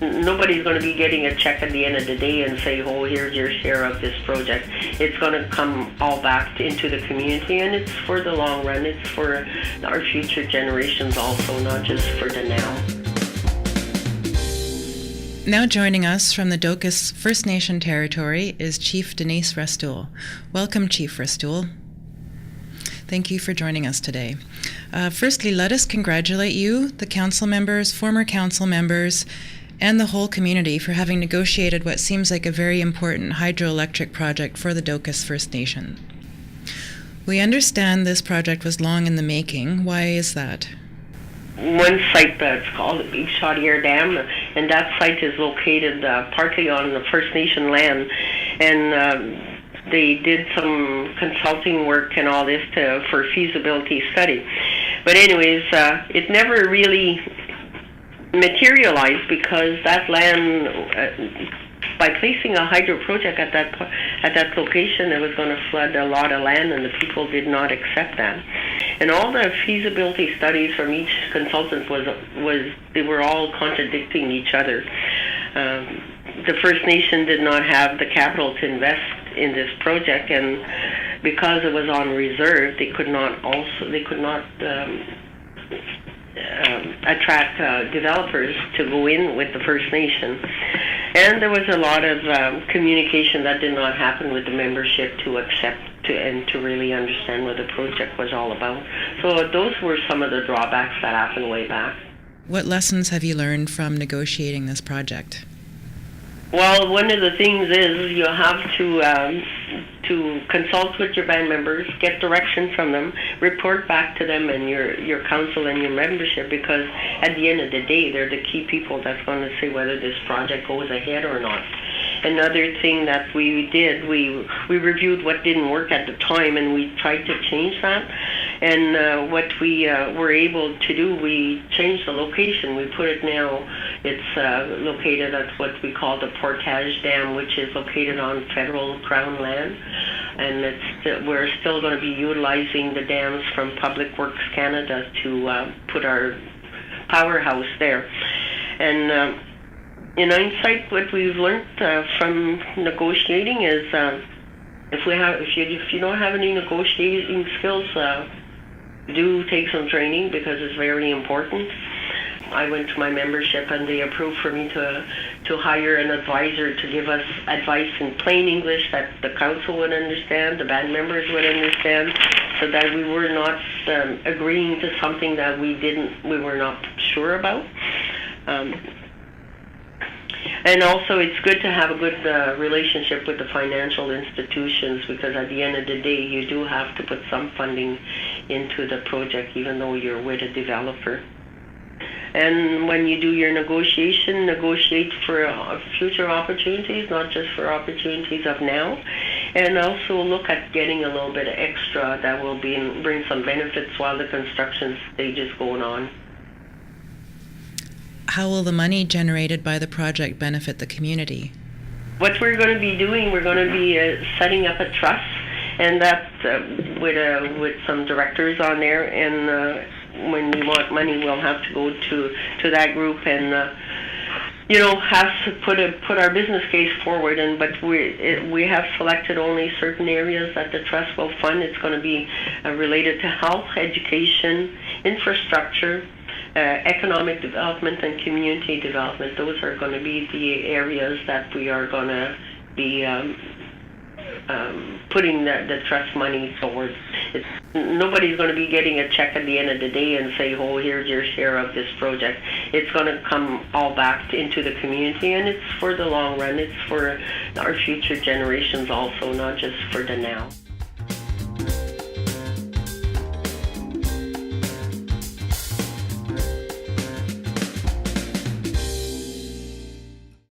Nobody's going to be getting a check at the end of the day and say, oh, here's your share of this project. It's going to come all back into the community, and it's for the long run. It's for our future generations also, not just for the now. Now joining us from the Docas First Nation territory is Chief Denise Restoule. Welcome, Chief Restoule. Thank you for joining us today. Firstly, let us congratulate you, the council members, former council members, and the whole community for having negotiated what seems like a very important hydroelectric project for the Docas First Nation. We understand this project was long in the making. Why is that? One site that's called the Big Chaudière Dam, and that site is located partly on the First Nation land, and they did some consulting work and all this for feasibility study. But anyways, it never really materialized because that land, by placing a hydro project at that location, it was going to flood a lot of land, and the people did not accept that. And all the feasibility studies from each consultant they were all contradicting each other. The First Nation did not have the capital to invest in this project, and because it was on reserve, they could not attract developers to go in with the First Nation. And there was a lot of communication that did not happen with the membership to accept and to really understand what the project was all about. So those were some of the drawbacks that happened way back. What lessons have you learned from negotiating this project? Well, one of the things is you have to consult with your band members, get direction from them, report back to them and your council and your membership, because at the end of the day, they're the key people that's going to say whether this project goes ahead or not. Another thing that we did, we reviewed what didn't work at the time, and we tried to change that. And what we were able to do, we changed the location. We put it now, it's located at what we call the Portage Dam, which is located on federal crown land. And we're still going to be utilizing the dams from Public Works Canada to put our powerhouse there. And in hindsight, what we've learned from negotiating is if you don't have any negotiating skills, do take some training, because it's very important. I went to my membership and they approved for me to hire an advisor to give us advice in plain English that the council would understand, the band members would understand, so that we were not agreeing to something that we were not sure about. And also, it's good to have a good relationship with the financial institutions, because at the end of the day, you do have to put some funding into the project, even though you're with a developer. And when you do your negotiation, negotiate for future opportunities, not just for opportunities of now. And also look at getting a little bit of extra that will bring some benefits while the construction stage is going on. How will the money generated by the project benefit the community? What we're going to be doing, we're going to be setting up a trust, and that's with some directors on there. And when we want money, we'll have to go to that group and have to put our business case forward. But we have selected only certain areas that the trust will fund. It's going to be related to health, education, infrastructure, economic development, and community development. Those are going to be the areas that we are going to be putting the trust money towards. Nobody's going to be getting a check at the end of the day and say, oh, here's your share of this project. It's going to come all back into the community, and it's for the long run. It's for our future generations also, not just for the now.